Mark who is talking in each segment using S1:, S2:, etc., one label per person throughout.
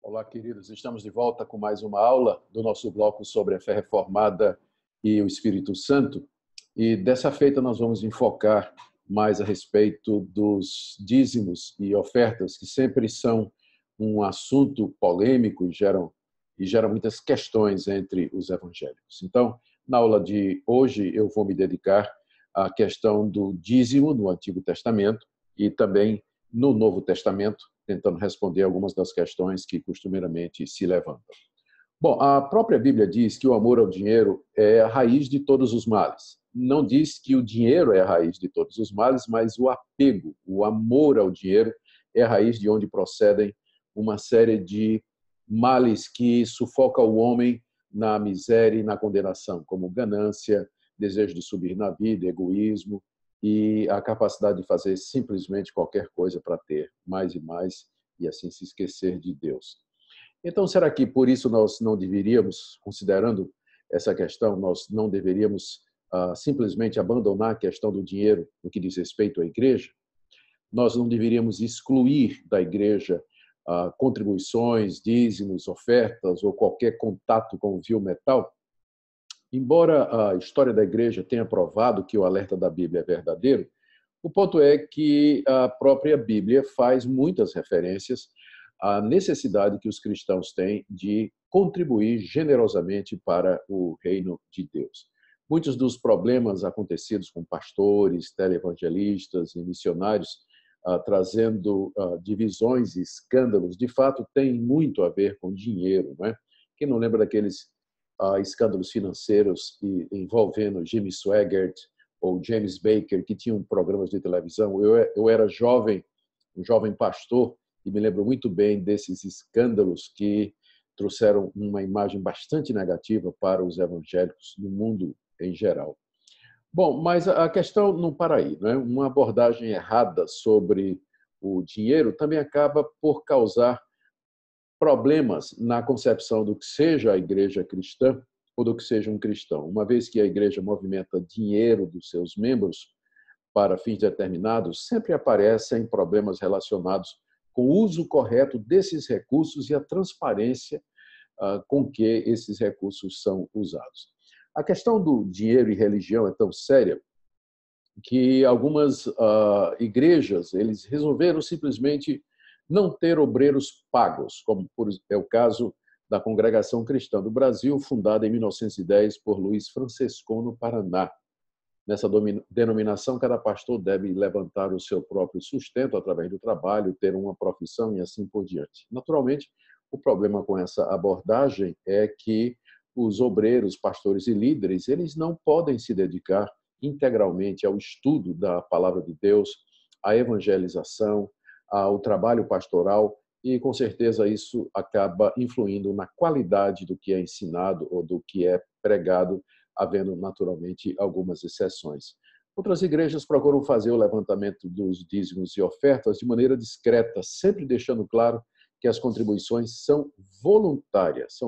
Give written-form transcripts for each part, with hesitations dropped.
S1: Olá, queridos. Estamos de volta com mais uma aula do nosso bloco sobre a fé reformada e o Espírito Santo. E dessa feita nós vamos enfocar mais a respeito dos dízimos e ofertas, que sempre são um assunto polêmico e geram muitas questões entre os evangélicos. Então, na aula de hoje eu vou me dedicar à questão do dízimo no Antigo Testamento e também no Novo Testamento, tentando responder algumas das questões que costumeiramente se levantam. Bom, a própria Bíblia diz que o amor ao dinheiro é a raiz de todos os males. Não diz que o dinheiro é a raiz de todos os males, mas o apego, o amor ao dinheiro é a raiz de onde procedem uma série de males que sufoca o homem na miséria e na condenação, como ganância, desejo de subir na vida, egoísmo, e a capacidade de fazer simplesmente qualquer coisa para ter mais e mais e assim se esquecer de Deus. Então, será que por isso nós não deveríamos, considerando essa questão, nós não deveríamos simplesmente abandonar a questão do dinheiro no que diz respeito à igreja? Nós não deveríamos excluir da igreja contribuições, dízimos, ofertas ou qualquer contato com o vil metal? Embora a história da igreja tenha provado que o alerta da Bíblia é verdadeiro, o ponto é que a própria Bíblia faz muitas referências à necessidade que os cristãos têm de contribuir generosamente para o reino de Deus. Muitos dos problemas acontecidos com pastores, televangelistas e missionários, trazendo divisões e escândalos, de fato, têm muito a ver com dinheiro, não é? Quem não lembra daqueles escândalos financeiros envolvendo Jimmy Swaggart ou James Baker, que tinham programas de televisão? Eu era jovem, um jovem pastor, e me lembro muito bem desses escândalos que trouxeram uma imagem bastante negativa para os evangélicos no mundo em geral. Bom, mas a questão não para aí, não é? Uma abordagem errada sobre o dinheiro também acaba por causar problemas na concepção do que seja a igreja cristã ou do que seja um cristão. Uma vez que a igreja movimenta dinheiro dos seus membros para fins determinados, sempre aparecem problemas relacionados com o uso correto desses recursos e a transparência com que esses recursos são usados. A questão do dinheiro e religião é tão séria que algumas igrejas eles resolveram simplesmente não ter obreiros pagos, como é o caso da Congregação Cristã do Brasil, fundada em 1910 por Luiz Francescon, no Paraná. Nessa denominação, cada pastor deve levantar o seu próprio sustento através do trabalho, ter uma profissão e assim por diante. Naturalmente, o problema com essa abordagem é que os obreiros, pastores e líderes, eles não podem se dedicar integralmente ao estudo da palavra de Deus, à evangelização, ao trabalho pastoral, e com certeza isso acaba influindo na qualidade do que é ensinado ou do que é pregado, havendo naturalmente algumas exceções. Outras igrejas procuram fazer o levantamento dos dízimos e ofertas de maneira discreta, sempre deixando claro que as contribuições são voluntárias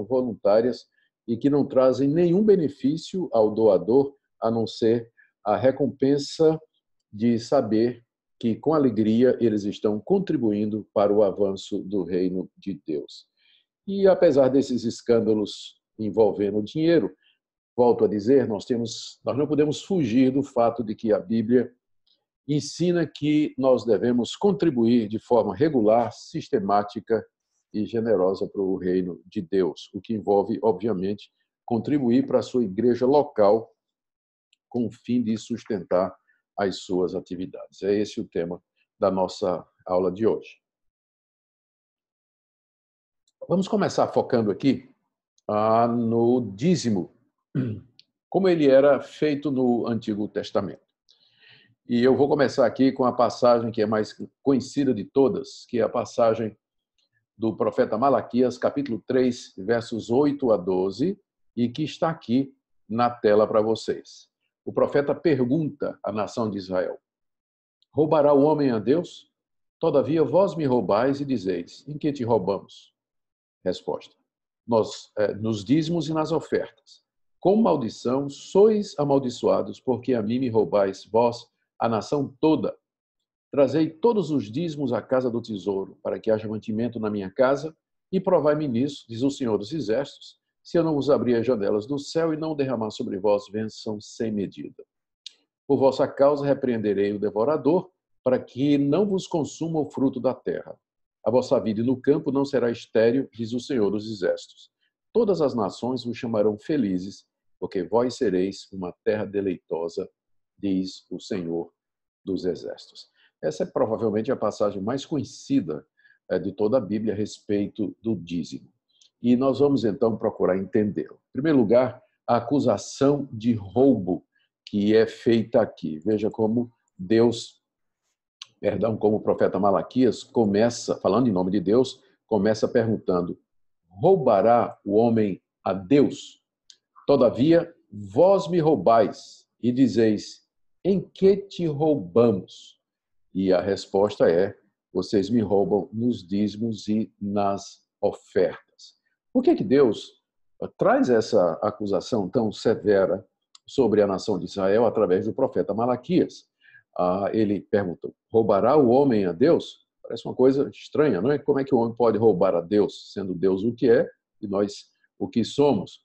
S1: e que não trazem nenhum benefício ao doador, a não ser a recompensa de saber que, com alegria, eles estão contribuindo para o avanço do reino de Deus. E, apesar desses escândalos envolvendo o dinheiro, volto a dizer, nós não podemos fugir do fato de que a Bíblia ensina que nós devemos contribuir de forma regular, sistemática e generosa para o reino de Deus, o que envolve, obviamente, contribuir para a sua igreja local com o fim de sustentar as suas atividades. É esse o tema da nossa aula de hoje. Vamos começar focando aqui no dízimo, como ele era feito no Antigo Testamento. E eu vou começar aqui com a passagem que é mais conhecida de todas, que é a passagem do profeta Malaquias, capítulo 3, versos 8 a 12, e que está aqui na tela para vocês. O profeta pergunta à nação de Israel: roubará o homem a Deus? Todavia vós me roubais e dizeis: em que te roubamos? Resposta: nos dízimos e nas ofertas. Com maldição sois amaldiçoados, porque a mim me roubais, vós, a nação toda. Trazei todos os dízimos à casa do tesouro, para que haja mantimento na minha casa, E provai-me nisso, diz o Senhor dos Exércitos, se eu não vos abrir as janelas do céu e não derramar sobre vós bênção sem medida. Por vossa causa repreenderei o devorador, para que não vos consuma o fruto da terra. A vossa vida no campo não será estéril, diz o Senhor dos Exércitos. Todas as nações vos chamarão felizes, porque vós sereis uma terra deleitosa, diz o Senhor dos Exércitos. Essa é provavelmente a passagem mais conhecida de toda a Bíblia a respeito do dízimo. E nós vamos então procurar entendê-lo. Em primeiro lugar, a acusação de roubo que é feita aqui. Veja como como o profeta Malaquias começa, falando em nome de Deus, começa perguntando: roubará o homem a Deus? Todavia, vós me roubais e dizeis: em que te roubamos? E a resposta é: vocês me roubam nos dízimos e nas ofertas. Por que Deus traz essa acusação tão severa sobre a nação de Israel através do profeta Malaquias? Ele pergunta: roubará o homem a Deus? Parece uma coisa estranha, não é? Como é que o homem pode roubar a Deus, sendo Deus o que é e nós o que somos?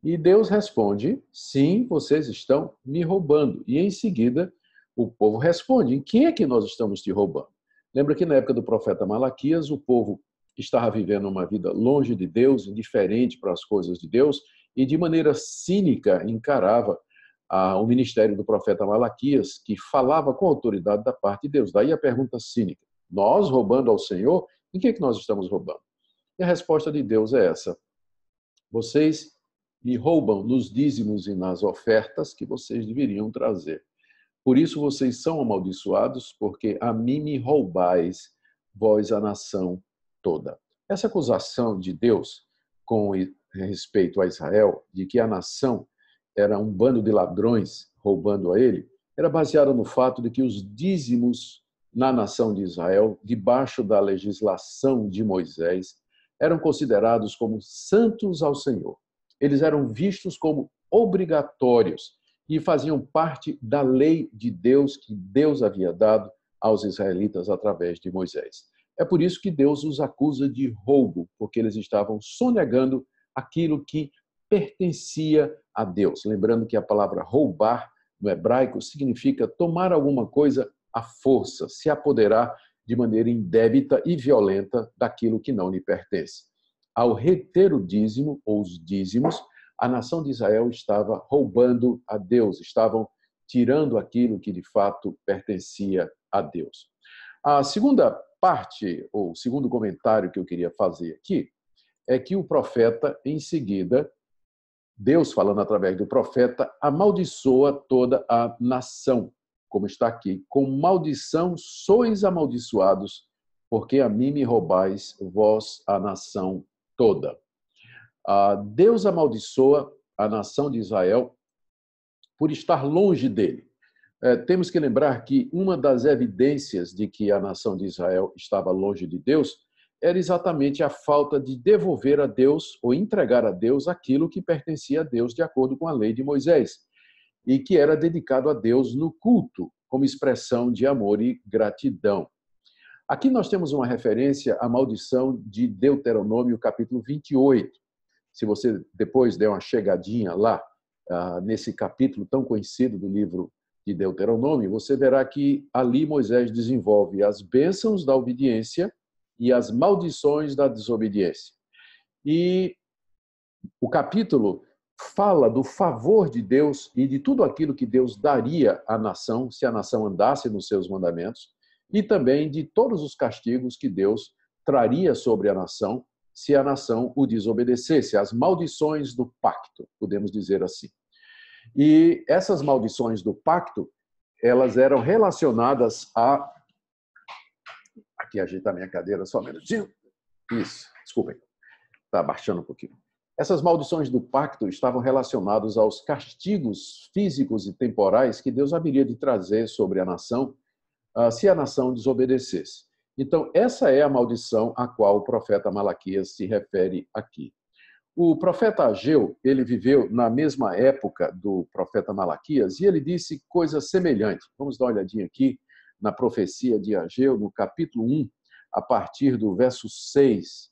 S1: E Deus responde: sim, vocês estão me roubando. E em seguida, o povo responde: em quem é que nós estamos te roubando? Lembra que na época do profeta Malaquias, o povo estava vivendo uma vida longe de Deus, indiferente para as coisas de Deus, e de maneira cínica encarava o ministério do profeta Malaquias, que falava com autoridade da parte de Deus. Daí a pergunta cínica: nós roubando ao Senhor? Em que é que nós estamos roubando? E a resposta de Deus é essa: vocês me roubam nos dízimos e nas ofertas que vocês deveriam trazer. Por isso vocês são amaldiçoados, porque a mim me roubais, vós a nação toda. Essa acusação de Deus com respeito a Israel, de que a nação era um bando de ladrões roubando a ele, era baseada no fato de que os dízimos na nação de Israel, debaixo da legislação de Moisés, eram considerados como santos ao Senhor. Eles eram vistos como obrigatórios e faziam parte da lei de Deus que Deus havia dado aos israelitas através de Moisés. É por isso que Deus os acusa de roubo, porque eles estavam sonegando aquilo que pertencia a Deus. Lembrando que a palavra roubar no hebraico significa tomar alguma coisa à força, se apoderar de maneira indébita e violenta daquilo que não lhe pertence. Ao reter o dízimo ou os dízimos, a nação de Israel estava roubando a Deus, estavam tirando aquilo que de fato pertencia a Deus. A segunda parte, ou segundo comentário que eu queria fazer aqui, é que o profeta, em seguida, Deus falando através do profeta, amaldiçoa toda a nação, como está aqui: com maldição sois amaldiçoados, porque a mim me roubais, vós a nação toda. Deus amaldiçoa a nação de Israel por estar longe dele. Temos que lembrar que uma das evidências de que a nação de Israel estava longe de Deus era exatamente a falta de devolver a Deus ou entregar a Deus aquilo que pertencia a Deus de acordo com a lei de Moisés e que era dedicado a Deus no culto, como expressão de amor e gratidão. Aqui nós temos uma referência à maldição de Deuteronômio, capítulo 28. Se você depois der uma chegadinha lá, nesse capítulo tão conhecido do livro de Deuteronômio, você verá que ali Moisés desenvolve as bênçãos da obediência e as maldições da desobediência. E o capítulo fala do favor de Deus e de tudo aquilo que Deus daria à nação, se a nação andasse nos seus mandamentos, e também de todos os castigos que Deus traria sobre a nação, se a nação o desobedecesse, as maldições do pacto, podemos dizer assim. E essas maldições do pacto, elas eram relacionadas a... Aqui, ajeitar minha cadeira só um minutinho. Isso, desculpem, está abaixando um pouquinho. Essas maldições do pacto estavam relacionadas aos castigos físicos e temporais que Deus haveria de trazer sobre a nação se a nação desobedecesse. Então, essa é a maldição a qual o profeta Malaquias se refere aqui. O profeta Ageu, ele viveu na mesma época do profeta Malaquias e ele disse coisa semelhante. Vamos dar uma olhadinha aqui na profecia de Ageu, no capítulo 1, a partir do verso 6.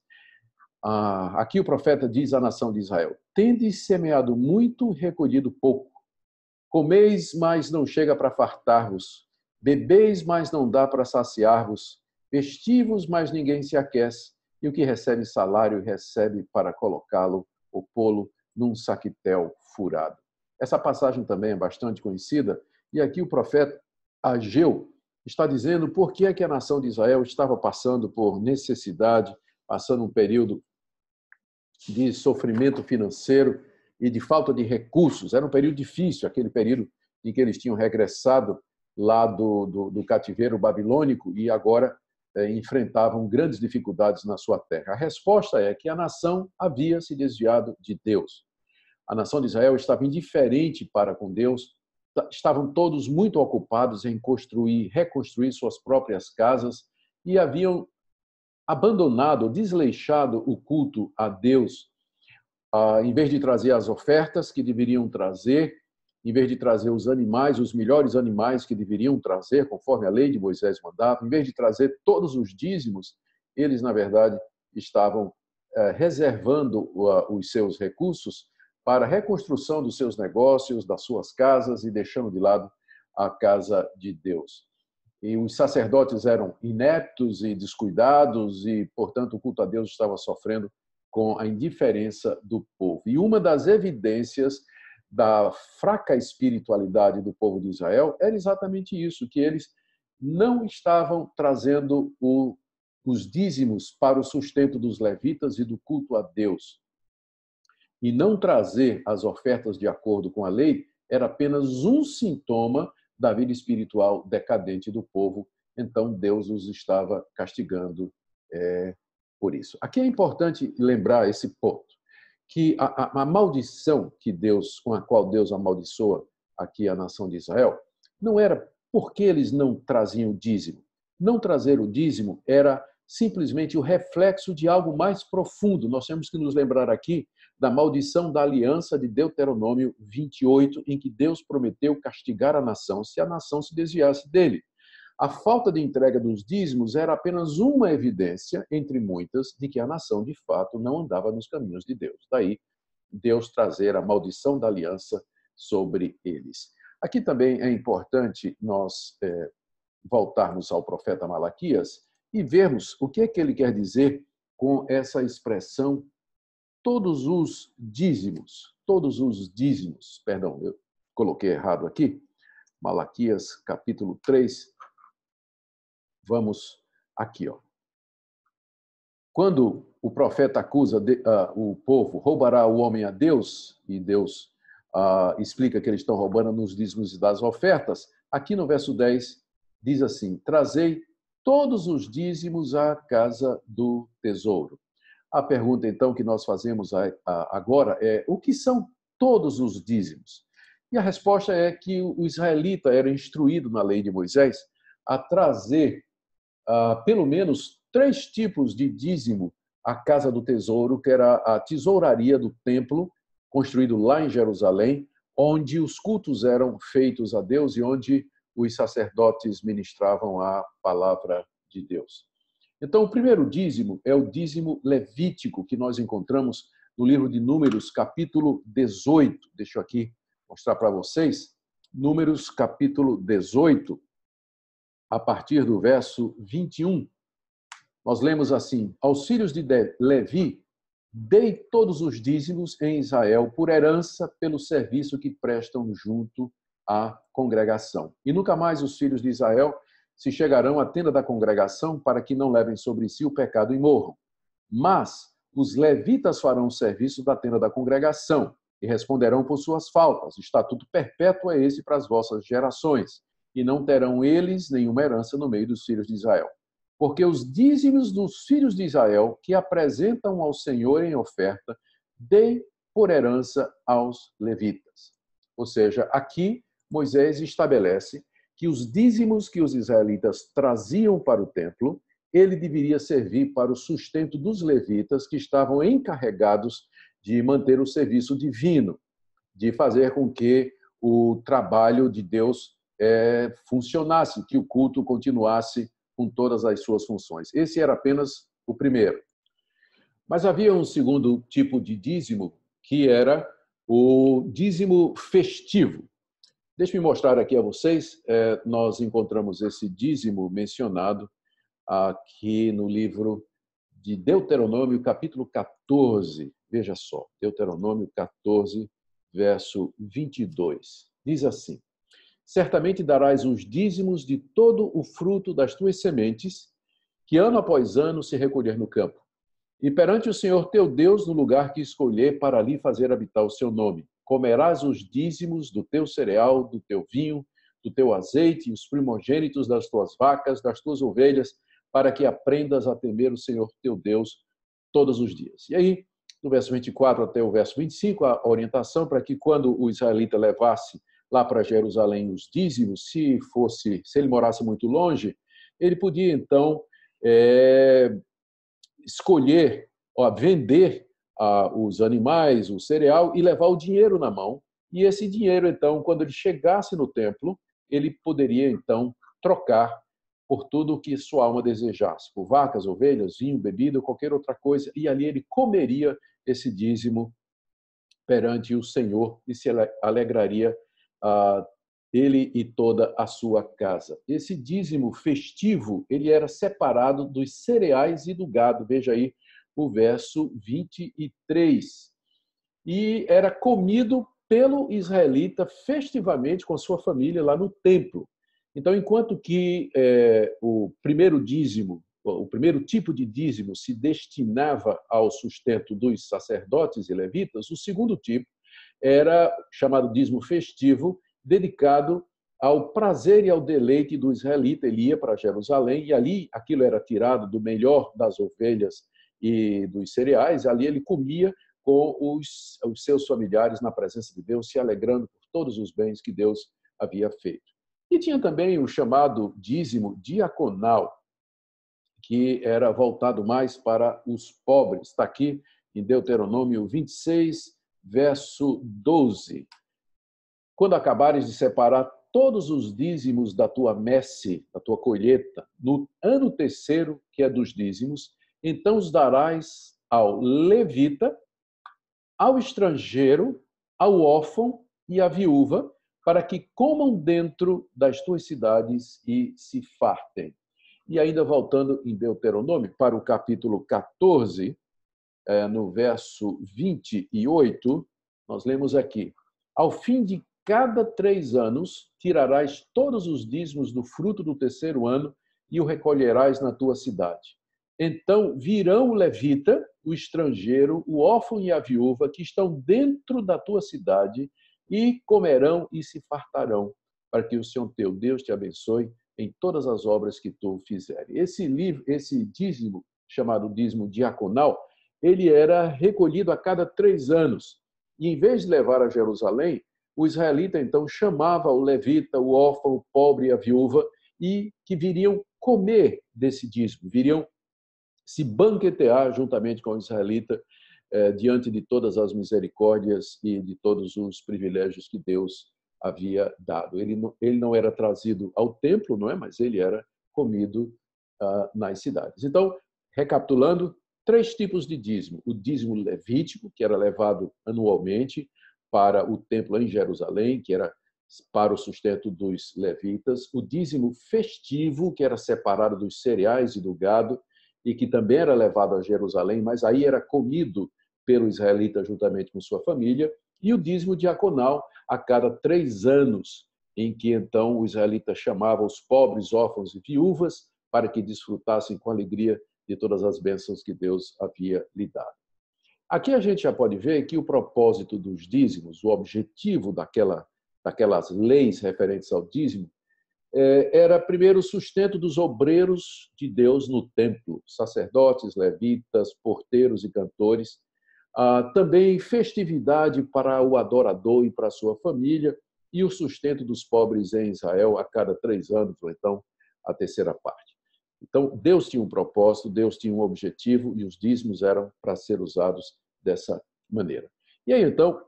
S1: Aqui o profeta diz à nação de Israel: tendes semeado muito, recolhido pouco. Comeis, mas não chega para fartar-vos. Bebeis, mas não dá para saciar-vos. Vestivos, mas ninguém se aquece. E o que recebe salário, recebe para colocá-lo ou pô-lo num saquitel furado. Essa passagem também é bastante conhecida. E aqui o profeta Ageu está dizendo por que é que a nação de Israel estava passando por necessidade, passando um período de sofrimento financeiro e de falta de recursos. Era um período difícil, aquele período em que eles tinham regressado lá do cativeiro babilônico e agora enfrentavam grandes dificuldades na sua terra. A resposta é que a nação havia se desviado de Deus. A nação de Israel estava indiferente para com Deus, estavam todos muito ocupados em reconstruir suas próprias casas e haviam abandonado, desleixado o culto a Deus. Em vez de trazer as ofertas que deveriam trazer, em vez de trazer os animais, os melhores animais que deveriam trazer, conforme a lei de Moisés mandava, em vez de trazer todos os dízimos, eles, na verdade, estavam reservando os seus recursos para a reconstrução dos seus negócios, das suas casas e deixando de lado a casa de Deus. E os sacerdotes eram ineptos e descuidados e, portanto, o culto a Deus estava sofrendo com a indiferença do povo. E uma das evidências da fraca espiritualidade do povo de Israel era exatamente isso, que eles não estavam trazendo os dízimos para o sustento dos levitas e do culto a Deus. E não trazer as ofertas de acordo com a lei era apenas um sintoma da vida espiritual decadente do povo. Então, Deus os estava castigando por isso. Aqui é importante lembrar esse ponto, que a maldição com a qual Deus amaldiçoa aqui a nação de Israel não era porque eles não traziam o dízimo. Não trazer o dízimo era simplesmente o reflexo de algo mais profundo. Nós temos que nos lembrar aqui da maldição da aliança de Deuteronômio 28, em que Deus prometeu castigar a nação se a nação se desviasse dele. A falta de entrega dos dízimos era apenas uma evidência, entre muitas, de que a nação, de fato, não andava nos caminhos de Deus. Daí, Deus trazer a maldição da aliança sobre eles. Aqui também é importante nós voltarmos ao profeta Malaquias e vermos o que é que ele quer dizer com essa expressão todos os dízimos, perdão, eu coloquei errado aqui, Malaquias capítulo 3, vamos aqui, ó. Quando o profeta acusa o povo, roubará o homem a Deus, e Deus explica que eles estão roubando nos dízimos e das ofertas, aqui no verso 10 diz assim: trazei todos os dízimos à casa do tesouro. A pergunta, então, que nós fazemos agora é: o que são todos os dízimos? E a resposta é que o israelita era instruído na lei de Moisés a trazer pelo menos 3 tipos de dízimo à casa do tesouro, que era a tesouraria do templo, construído lá em Jerusalém, onde os cultos eram feitos a Deus e onde os sacerdotes ministravam a palavra de Deus. Então, o primeiro dízimo é o dízimo levítico, que nós encontramos no livro de Números, capítulo 18. Deixa eu aqui mostrar para vocês. Números, capítulo 18, a partir do verso 21. Nós lemos assim: aos filhos de Levi, dei todos os dízimos em Israel por herança pelo serviço que prestam junto à congregação. E nunca mais os filhos de Israel se chegarão à tenda da congregação para que não levem sobre si o pecado e morram. Mas os levitas farão o serviço da tenda da congregação e responderão por suas faltas. Estatuto perpétuo é esse para as vossas gerações, e não terão eles nenhuma herança no meio dos filhos de Israel. Porque os dízimos dos filhos de Israel que apresentam ao Senhor em oferta, dei por herança aos levitas. Ou seja, aqui Moisés estabelece que os dízimos que os israelitas traziam para o templo, ele deveria servir para o sustento dos levitas que estavam encarregados de manter o serviço divino, de fazer com que o trabalho de Deus funcionasse, que o culto continuasse com todas as suas funções. Esse era apenas o primeiro. Mas havia um segundo tipo de dízimo, que era o dízimo festivo. Deixe-me mostrar aqui a vocês, nós encontramos esse dízimo mencionado aqui no livro de Deuteronômio, capítulo 14. Veja só, Deuteronômio 14, verso 22. Diz assim: certamente darás os dízimos de todo o fruto das tuas sementes, que ano após ano se recolher no campo. E perante o Senhor teu Deus, no lugar que escolher para ali fazer habitar o seu nome, comerás os dízimos do teu cereal, do teu vinho, do teu azeite, e os primogênitos das tuas vacas, das tuas ovelhas, para que aprendas a temer o Senhor teu Deus todos os dias. E aí, do verso 24 até o verso 25, a orientação para que quando o israelita levasse lá para Jerusalém os dízimos, se ele morasse muito longe, ele podia então escolher, vender os animais, o cereal e levar o dinheiro na mão. E esse dinheiro, então, quando ele chegasse no templo, ele poderia, então, trocar por tudo o que sua alma desejasse, por vacas, ovelhas, vinho, bebida, qualquer outra coisa, e ali ele comeria esse dízimo perante o Senhor e se alegraria ele e toda a sua casa. Esse dízimo festivo, ele era separado dos cereais e do gado. Veja aí o verso 23. E era comido pelo israelita festivamente com a sua família lá no templo. Então, enquanto que o primeiro dízimo, o primeiro tipo de dízimo se destinava ao sustento dos sacerdotes e levitas, o segundo tipo era chamado dízimo festivo, dedicado ao prazer e ao deleite do israelita. Ele ia para Jerusalém e ali aquilo era tirado do melhor das ovelhas e dos cereais. Ali ele comia com os seus familiares na presença de Deus, se alegrando por todos os bens que Deus havia feito. E tinha também o chamado dízimo diaconal, que era voltado mais para os pobres. Está aqui em Deuteronômio 26, verso 12. Quando acabares de separar todos os dízimos da tua messe, da tua colheita, no ano terceiro, que é dos dízimos, então os darás ao levita, ao estrangeiro, ao órfão e à viúva, para que comam dentro das tuas cidades e se fartem. E ainda voltando em Deuteronômio, para o capítulo 14, no verso 28, nós lemos aqui: ao fim de cada 3 anos, tirarás todos os dízimos do fruto do terceiro ano e o recolherás na tua cidade. Então virão o levita, o estrangeiro, o órfão e a viúva que estão dentro da tua cidade e comerão e se fartarão, para que o Senhor teu Deus te abençoe em todas as obras que tu fizeres. Esse dízimo, chamado dízimo diaconal, ele era recolhido a cada 3 anos. E em vez de levar a Jerusalém, o israelita então chamava o levita, o órfão, o pobre e a viúva, e que viriam comer desse dízimo, viriam se banquetear juntamente com o israelita diante de todas as misericórdias e de todos os privilégios que Deus havia dado. Ele não era trazido ao templo, não é? Mas ele era comido nas cidades. Então, recapitulando, 3 tipos de dízimo. O dízimo levítico, que era levado anualmente para o templo em Jerusalém, que era para o sustento dos levitas. O dízimo festivo, que era separado dos cereais e do gado, e que também era levado a Jerusalém, mas aí era comido pelo israelita juntamente com sua família. E o dízimo diaconal, a cada 3 anos, em que então o israelita chamava os pobres, órfãos e viúvas para que desfrutassem com alegria de todas as bênçãos que Deus havia lhe dado. Aqui a gente já pode ver que o propósito dos dízimos, o objetivo daquelas leis referentes ao dízimo, era primeiro o sustento dos obreiros de Deus no templo, sacerdotes, levitas, porteiros e cantores, também festividade para o adorador e para a sua família, e o sustento dos pobres em Israel a cada 3 anos, ou então a terceira parte. Então, Deus tinha um propósito, Deus tinha um objetivo, e os dízimos eram para ser usados dessa maneira. E aí, então,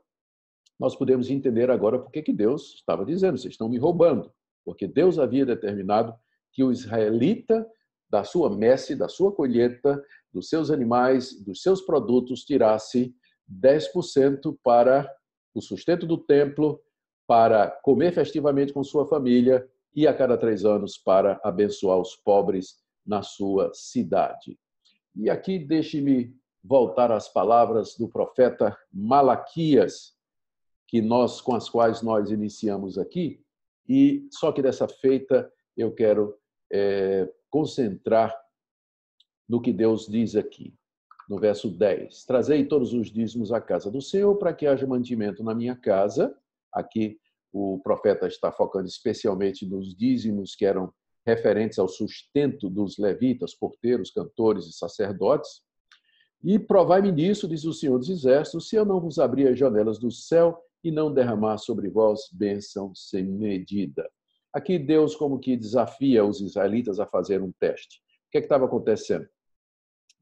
S1: nós podemos entender agora por que Deus estava dizendo: vocês estão me roubando. Porque Deus havia determinado que o israelita da sua messe, da sua colheita, dos seus animais, dos seus produtos, tirasse 10% para o sustento do templo, para comer festivamente com sua família e a cada 3 anos para abençoar os pobres na sua cidade. E aqui deixe-me voltar às palavras do profeta Malaquias, com as quais nós iniciamos aqui, e só que dessa feita eu quero concentrar no que Deus diz aqui, no verso 10. Trazei todos os dízimos à casa do Senhor para que haja mantimento na minha casa. Aqui o profeta está focando especialmente nos dízimos que eram referentes ao sustento dos levitas, porteiros, cantores e sacerdotes. E provai-me nisso, diz o Senhor dos Exércitos, se eu não vos abrir as janelas do céu e não derramar sobre vós bênção sem medida. Aqui Deus como que desafia os israelitas a fazer um teste. O que estava acontecendo?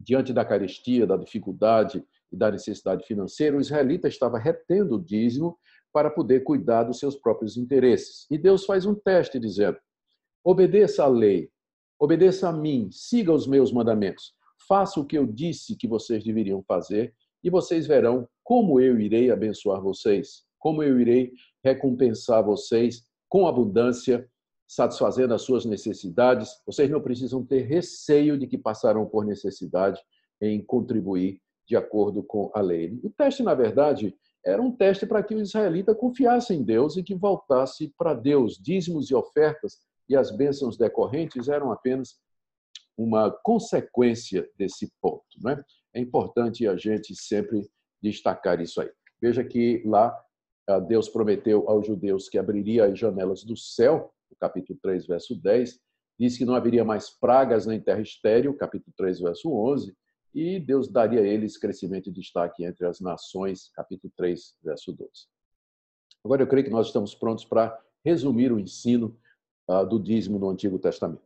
S1: Diante da carestia, da dificuldade e da necessidade financeira, o israelita estava retendo o dízimo para poder cuidar dos seus próprios interesses. E Deus faz um teste dizendo: obedeça à lei, obedeça a mim, siga os meus mandamentos, faça o que eu disse que vocês deveriam fazer e vocês verão como eu irei abençoar vocês, como eu irei recompensar vocês com abundância, satisfazendo as suas necessidades. Vocês não precisam ter receio de que passarão por necessidade em contribuir de acordo com a lei. O teste, na verdade, era um teste para que o israelita confiasse em Deus e que voltasse para Deus. Dízimos e ofertas e as bênçãos decorrentes eram apenas uma consequência desse ponto, né? É importante a gente sempre destacar isso aí. Veja que lá Deus prometeu aos judeus que abriria as janelas do céu, no capítulo 3, verso 10, diz que não haveria mais pragas nem terra estéril, capítulo 3, verso 11, e Deus daria a eles crescimento e destaque entre as nações, capítulo 3, verso 12. Agora eu creio que nós estamos prontos para resumir o ensino do dízimo no Antigo Testamento.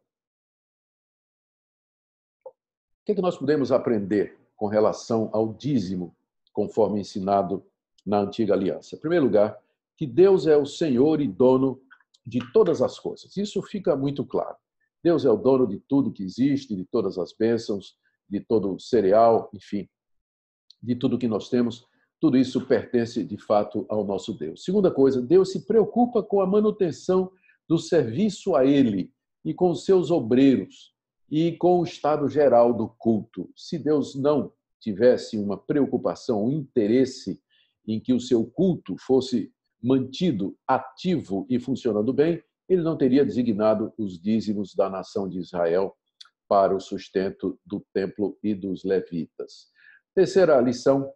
S1: O que nós podemos aprender com relação ao dízimo, conforme ensinado na Antiga Aliança? Em primeiro lugar, que Deus é o Senhor e dono de todas as coisas. Isso fica muito claro. Deus é o dono de tudo que existe, de todas as bênçãos, de todo o cereal, enfim, de tudo que nós temos. Tudo isso pertence, de fato, ao nosso Deus. Segunda coisa, Deus se preocupa com a manutenção do serviço a Ele e com os seus obreiros e com o estado geral do culto. Se Deus não tivesse uma preocupação, um interesse em que o seu culto fosse mantido ativo e funcionando bem, ele não teria designado os dízimos da nação de Israel para o sustento do templo e dos levitas. Terceira lição,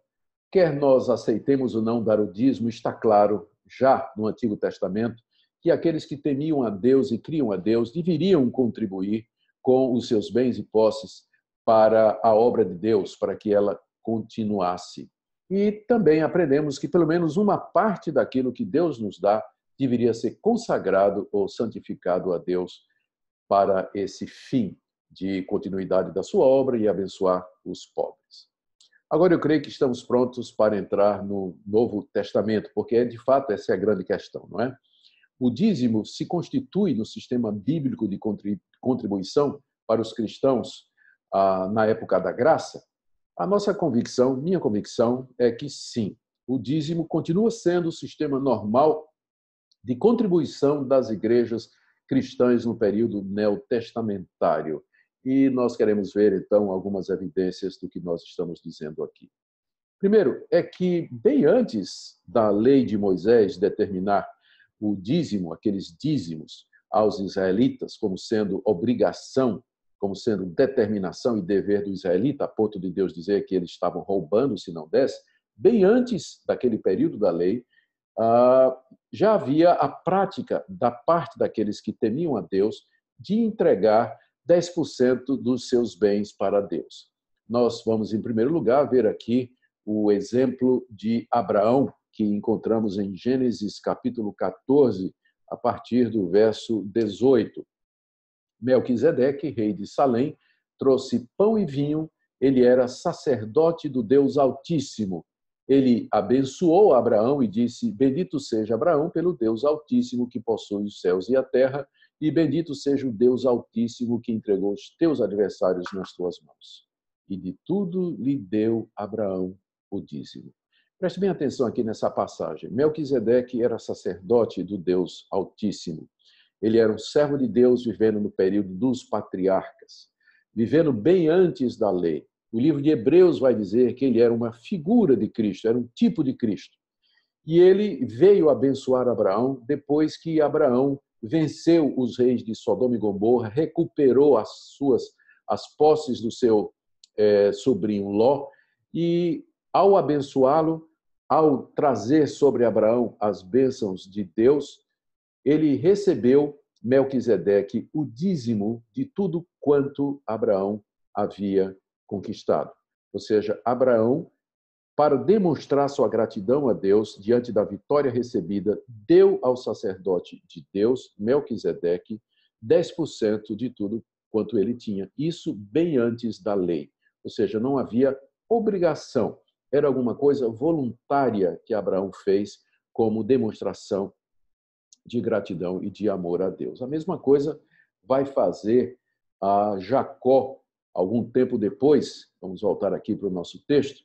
S1: quer nós aceitemos ou não dar o dízimo, está claro já no Antigo Testamento que aqueles que temiam a Deus e criam a Deus deveriam contribuir com os seus bens e posses para a obra de Deus, para que ela continuasse. E também aprendemos que pelo menos uma parte daquilo que Deus nos dá deveria ser consagrado ou santificado a Deus para esse fim de continuidade da sua obra e abençoar os pobres. Agora eu creio que estamos prontos para entrar no Novo Testamento, porque de fato essa é a grande questão, não é? O dízimo se constitui no sistema bíblico de contribuição para os cristãos na época da graça. A nossa convicção, minha convicção, é que sim, o dízimo continua sendo o sistema normal de contribuição das igrejas cristãs no período neotestamentário. E nós queremos ver, então, algumas evidências do que nós estamos dizendo aqui. Primeiro, é que bem antes da lei de Moisés determinar o dízimo, aqueles dízimos aos israelitas, como sendo obrigação, como sendo determinação e dever do israelita, a ponto de Deus dizer que eles estavam roubando se não desse, bem antes daquele período da lei, já havia a prática da parte daqueles que temiam a Deus de entregar 10% dos seus bens para Deus. Nós vamos, em primeiro lugar, ver aqui o exemplo de Abraão, que encontramos em Gênesis capítulo 14, a partir do verso 18. Melquisedeque, rei de Salém, trouxe pão e vinho, ele era sacerdote do Deus Altíssimo. Ele abençoou Abraão e disse: bendito seja Abraão pelo Deus Altíssimo que possui os céus e a terra e bendito seja o Deus Altíssimo que entregou os teus adversários nas tuas mãos. E de tudo lhe deu Abraão o dízimo. Preste bem atenção aqui nessa passagem. Melquisedeque era sacerdote do Deus Altíssimo. Ele era um servo de Deus vivendo no período dos patriarcas, vivendo bem antes da lei. O livro de Hebreus vai dizer que ele era uma figura de Cristo, era um tipo de Cristo. E ele veio abençoar Abraão depois que Abraão venceu os reis de Sodoma e Gomorra, recuperou as posses do seu sobrinho Ló, e ao abençoá-lo, ao trazer sobre Abraão as bênçãos de Deus, ele recebeu, Melquisedeque, o dízimo de tudo quanto Abraão havia conquistado. Ou seja, Abraão, para demonstrar sua gratidão a Deus diante da vitória recebida, deu ao sacerdote de Deus, Melquisedeque, 10% de tudo quanto ele tinha. Isso bem antes da lei. Ou seja, não havia obrigação. Era alguma coisa voluntária que Abraão fez como demonstração de gratidão e de amor a Deus. A mesma coisa vai fazer a Jacó algum tempo depois. Vamos voltar aqui para o nosso texto.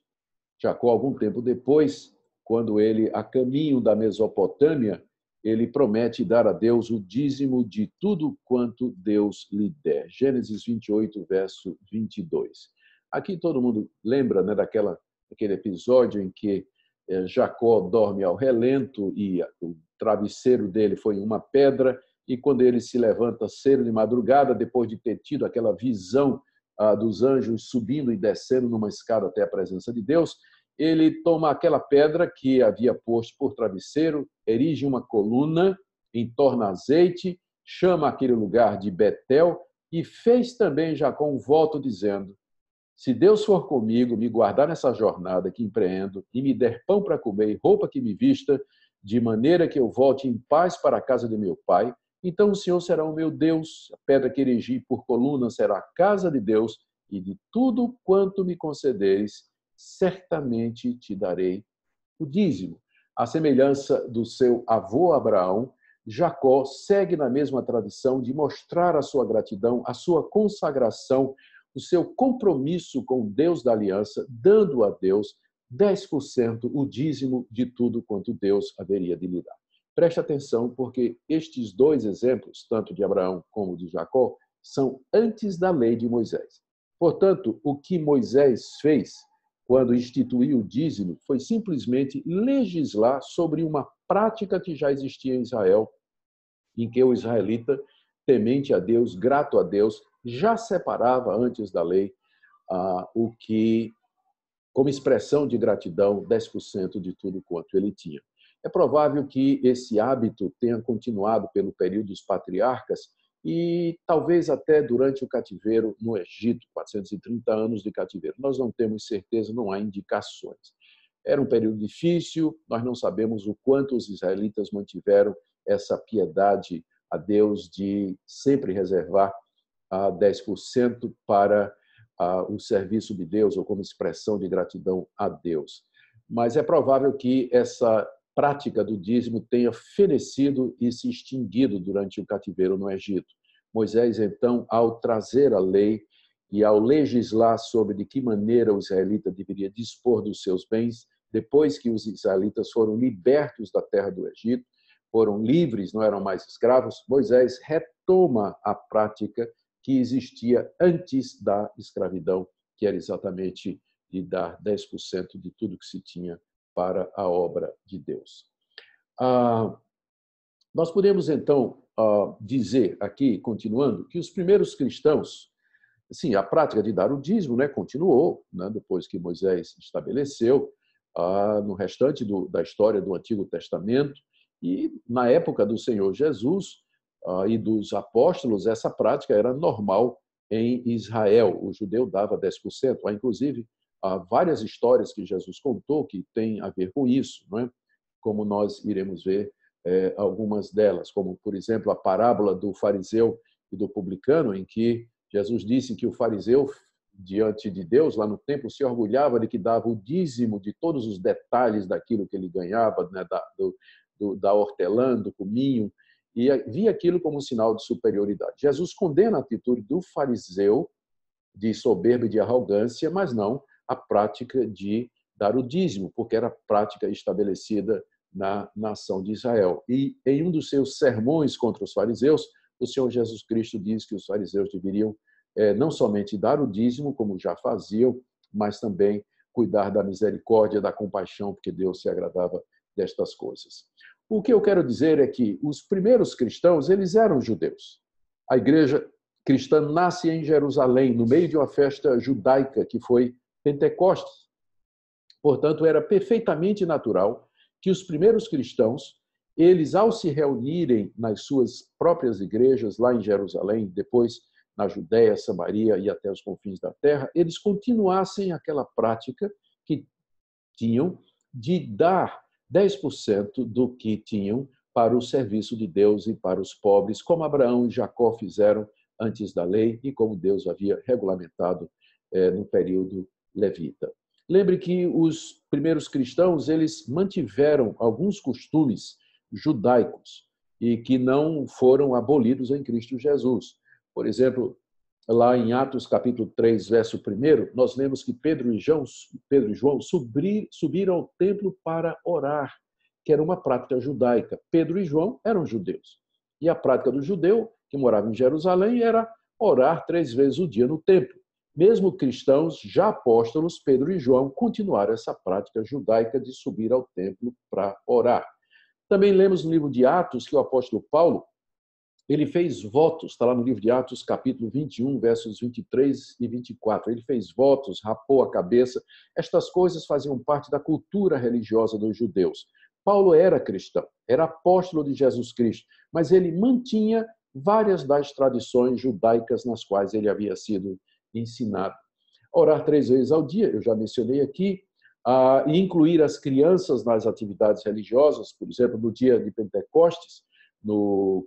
S1: Jacó, algum tempo depois, quando ele, a caminho da Mesopotâmia, ele promete dar a Deus o dízimo de tudo quanto Deus lhe der. Gênesis 28, verso 22. Aqui todo mundo lembra, né, daquele episódio em que Jacó dorme ao relento e o travesseiro dele foi uma pedra, e quando ele se levanta cedo de madrugada, depois de ter tido aquela visão dos anjos subindo e descendo numa escada até a presença de Deus, ele toma aquela pedra que havia posto por travesseiro, erige uma coluna, entorna azeite, chama aquele lugar de Betel e fez também Jacó um voto dizendo: se Deus for comigo, me guardar nessa jornada que empreendo e me der pão para comer e roupa que me vista, de maneira que eu volte em paz para a casa de meu pai, então o Senhor será o meu Deus, a pedra que erigi por coluna será a casa de Deus, e de tudo quanto me concederes, certamente te darei o dízimo. À semelhança do seu avô Abraão, Jacó segue na mesma tradição de mostrar a sua gratidão, a sua consagração, o seu compromisso com o Deus da aliança, dando a Deus 10% o dízimo de tudo quanto Deus haveria de lhe dar. Preste atenção, porque estes dois exemplos, tanto de Abraão como de Jacó, são antes da lei de Moisés. Portanto, o que Moisés fez quando instituiu o dízimo foi simplesmente legislar sobre uma prática que já existia em Israel, em que o israelita, temente a Deus, grato a Deus, já separava antes da lei o que, como expressão de gratidão, 10% de tudo quanto ele tinha. É provável que esse hábito tenha continuado pelo período dos patriarcas e talvez até durante o cativeiro no Egito, 430 anos de cativeiro. Nós não temos certeza, não há indicações. Era um período difícil, nós não sabemos o quanto os israelitas mantiveram essa piedade a Deus de sempre reservar 10% para o serviço de Deus ou como expressão de gratidão a Deus. Mas é provável que essa prática do dízimo tenha fenecido e se extinguido durante o cativeiro no Egito. Moisés, então, ao trazer a lei e ao legislar sobre de que maneira o israelita deveria dispor dos seus bens, depois que os israelitas foram libertos da terra do Egito, foram livres, não eram mais escravos, Moisés retoma a prática que existia antes da escravidão, que era exatamente de dar 10% de tudo que se tinha para a obra de Deus. Nós podemos, então, dizer aqui, continuando, que os primeiros cristãos, sim, a prática de dar o dízimo, né, continuou, né, depois que Moisés estabeleceu, no restante da história do Antigo Testamento, e na época do Senhor Jesus e dos apóstolos, essa prática era normal em Israel. O judeu dava 10%. Há, inclusive, várias histórias que Jesus contou que têm a ver com isso, não é? Como nós iremos ver algumas delas, como, por exemplo, a parábola do fariseu e do publicano, em que Jesus disse que o fariseu, diante de Deus, lá no templo, se orgulhava de que dava o dízimo de todos os detalhes daquilo que ele ganhava, né, da hortelã, do cominho, e via aquilo como um sinal de superioridade. Jesus condena a atitude do fariseu de soberba e de arrogância, mas não a prática de dar o dízimo, porque era prática estabelecida na nação de Israel. E em um dos seus sermões contra os fariseus, o Senhor Jesus Cristo diz que os fariseus deveriam não somente dar o dízimo, como já faziam, mas também cuidar da misericórdia, da compaixão, porque Deus se agradava destas coisas. O que eu quero dizer é que os primeiros cristãos, eles eram judeus. A igreja cristã nasce em Jerusalém, no meio de uma festa judaica, que foi Pentecostes. Portanto, era perfeitamente natural que os primeiros cristãos, eles, ao se reunirem nas suas próprias igrejas, lá em Jerusalém, depois na Judéia, Samaria e até os confins da terra, eles continuassem aquela prática que tinham de dar 10% do que tinham para o serviço de Deus e para os pobres, como Abraão e Jacó fizeram antes da lei e como Deus havia regulamentado no período levita. Lembre que os primeiros cristãos, eles mantiveram alguns costumes judaicos e que não foram abolidos em Cristo Jesus. Por exemplo, lá em Atos capítulo 3, verso 1, nós lemos que Pedro e João subiram ao templo para orar, que era uma prática judaica. Pedro e João eram judeus. E a prática do judeu, que morava em Jerusalém, era orar 3 vezes o dia no templo. Mesmo cristãos, já apóstolos, Pedro e João continuaram essa prática judaica de subir ao templo para orar. Também lemos no livro de Atos que o apóstolo Paulo, ele fez votos, está lá no livro de Atos, capítulo 21, versos 23 e 24. Ele fez votos, rapou a cabeça. Estas coisas faziam parte da cultura religiosa dos judeus. Paulo era cristão, era apóstolo de Jesus Cristo, mas ele mantinha várias das tradições judaicas nas quais ele havia sido ensinado. Orar 3 vezes ao dia, eu já mencionei aqui, e incluir as crianças nas atividades religiosas, por exemplo, no dia de Pentecostes,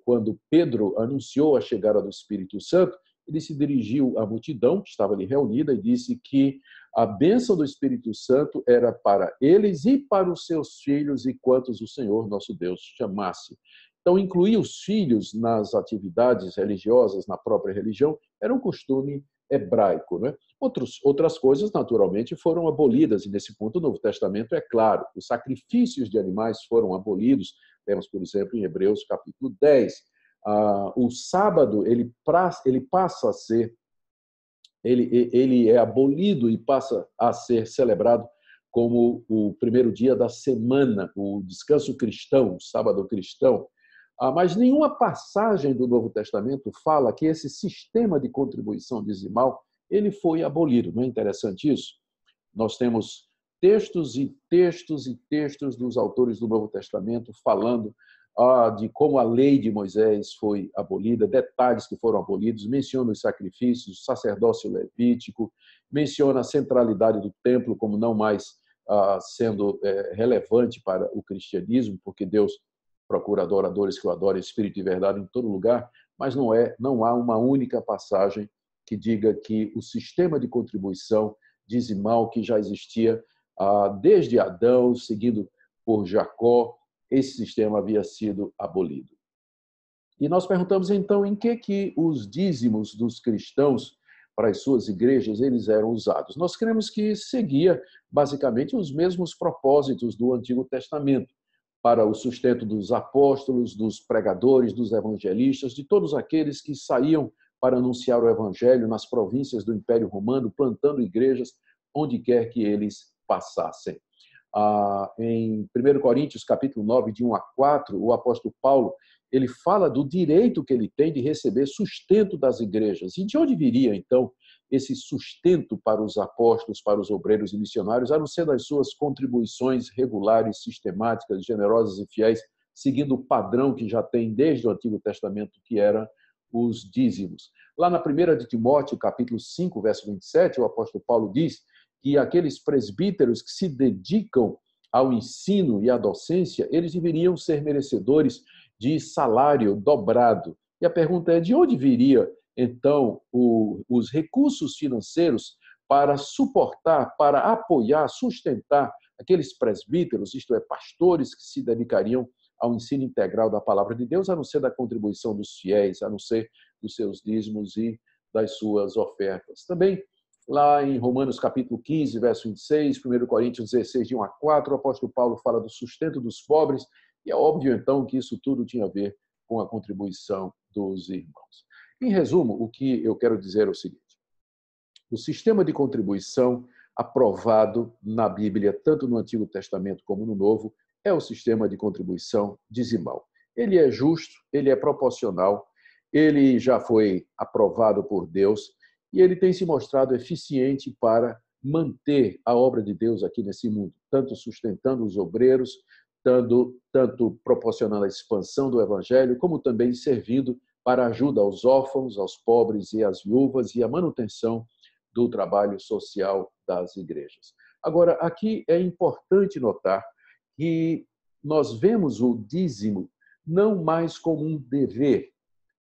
S1: quando Pedro anunciou a chegada do Espírito Santo, ele se dirigiu à multidão que estava ali reunida e disse que a bênção do Espírito Santo era para eles e para os seus filhos e quantos o Senhor, nosso Deus, chamasse. Então, incluir os filhos nas atividades religiosas, na própria religião, era um costume hebraico, né? Outras coisas, naturalmente, foram abolidas, e nesse ponto o Novo Testamento é claro. Os sacrifícios de animais foram abolidos. Temos, por exemplo, em Hebreus, capítulo 10. O sábado, ele passa a ser, ele é abolido e passa a ser celebrado como o primeiro dia da semana, o descanso cristão, o sábado cristão. Mas nenhuma passagem do Novo Testamento fala que esse sistema de contribuição dizimal ele foi abolido. Não é interessante isso? Nós temos textos e textos e textos dos autores do Novo Testamento falando de como a lei de Moisés foi abolida, detalhes que foram abolidos, menciona os sacrifícios, o sacerdócio levítico, menciona a centralidade do templo como não mais sendo relevante para o cristianismo, porque Deus procura adoradores que o adorem em espírito e verdade em todo lugar, mas não há uma única passagem que diga que o sistema de contribuição dizimal que já existia desde Adão, seguido por Jacó, esse sistema havia sido abolido. E nós perguntamos então em que os dízimos dos cristãos para as suas igrejas eles eram usados. Nós cremos que seguia basicamente os mesmos propósitos do Antigo Testamento, para o sustento dos apóstolos, dos pregadores, dos evangelistas, de todos aqueles que saíam para anunciar o evangelho nas províncias do Império Romano, plantando igrejas onde quer que eles passassem. Em 1 Coríntios, capítulo 9, de 1 a 4, o apóstolo Paulo, ele fala do direito que ele tem de receber sustento das igrejas. E de onde viria, então, esse sustento para os apóstolos, para os obreiros e missionários, a não ser das suas contribuições regulares, sistemáticas, generosas e fiéis, seguindo o padrão que já tem desde o Antigo Testamento, que era os dízimos. Lá na 1 de Timóteo, capítulo 5, verso 27, o apóstolo Paulo diz que aqueles presbíteros que se dedicam ao ensino e à docência, eles deveriam ser merecedores de salário dobrado. E a pergunta é, de onde viria, então, os recursos financeiros para suportar, para apoiar, sustentar aqueles presbíteros, isto é, pastores que se dedicariam ao ensino integral da palavra de Deus, a não ser da contribuição dos fiéis, a não ser dos seus dízimos e das suas ofertas. Também, lá em Romanos capítulo 15, verso 26, 1 Coríntios 16, de 1 a 4, o apóstolo Paulo fala do sustento dos pobres, e é óbvio, então, que isso tudo tinha a ver com a contribuição dos irmãos. Em resumo, o que eu quero dizer é o seguinte: o sistema de contribuição aprovado na Bíblia, tanto no Antigo Testamento como no Novo, é o sistema de contribuição dizimal. Ele é justo, ele é proporcional, ele já foi aprovado por Deus e ele tem se mostrado eficiente para manter a obra de Deus aqui nesse mundo, tanto sustentando os obreiros, tanto proporcionando a expansão do Evangelho, como também servindo para a ajuda aos órfãos, aos pobres e às viúvas e a manutenção do trabalho social das igrejas. Agora, aqui é importante notar que nós vemos o dízimo não mais como um dever,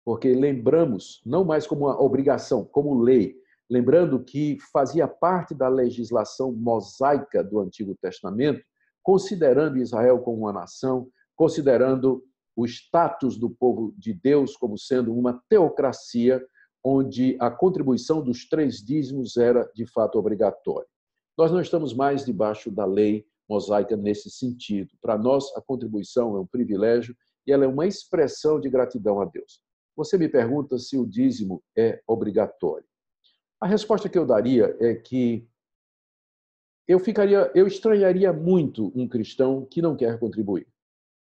S1: porque lembramos, não mais como uma obrigação, como lei, lembrando que fazia parte da legislação mosaica do Antigo Testamento, considerando Israel como uma nação, considerando o status do povo de Deus como sendo uma teocracia, onde a contribuição dos 3 dízimos era, de fato, obrigatória. Nós não estamos mais debaixo da lei mosaica nesse sentido. Para nós, a contribuição é um privilégio e ela é uma expressão de gratidão a Deus. Você me pergunta se o dízimo é obrigatório. A resposta que eu daria é que eu estranharia muito um cristão que não quer contribuir.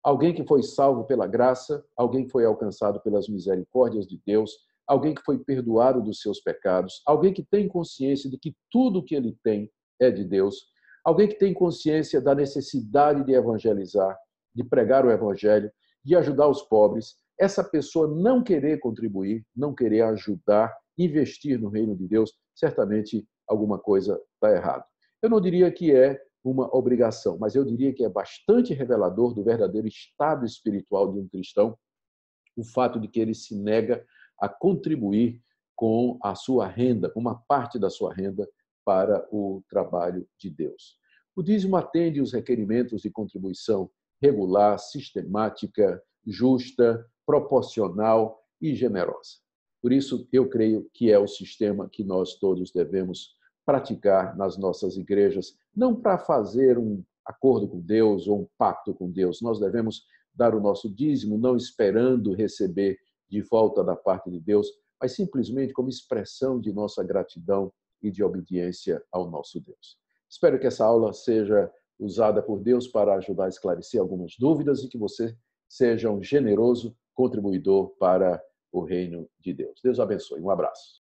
S1: Alguém que foi salvo pela graça, alguém que foi alcançado pelas misericórdias de Deus, alguém que foi perdoado dos seus pecados, alguém que tem consciência de que tudo que ele tem é de Deus, alguém que tem consciência da necessidade de evangelizar, de pregar o evangelho, de ajudar os pobres. Essa pessoa não querer contribuir, não querer ajudar, investir no reino de Deus, certamente alguma coisa está errada. Eu não diria que é uma obrigação, mas eu diria que é bastante revelador do verdadeiro estado espiritual de um cristão o fato de que ele se nega a contribuir com a sua renda, uma parte da sua renda para o trabalho de Deus. O dízimo atende os requerimentos de contribuição regular, sistemática, justa, proporcional e generosa. Por isso, eu creio que é o sistema que nós todos devemos praticar nas nossas igrejas, não para fazer um acordo com Deus ou um pacto com Deus. Nós devemos dar o nosso dízimo não esperando receber de volta da parte de Deus, mas simplesmente como expressão de nossa gratidão e de obediência ao nosso Deus. Espero que essa aula seja usada por Deus para ajudar a esclarecer algumas dúvidas e que você seja um generoso contribuidor para o reino de Deus. Deus abençoe. Um abraço.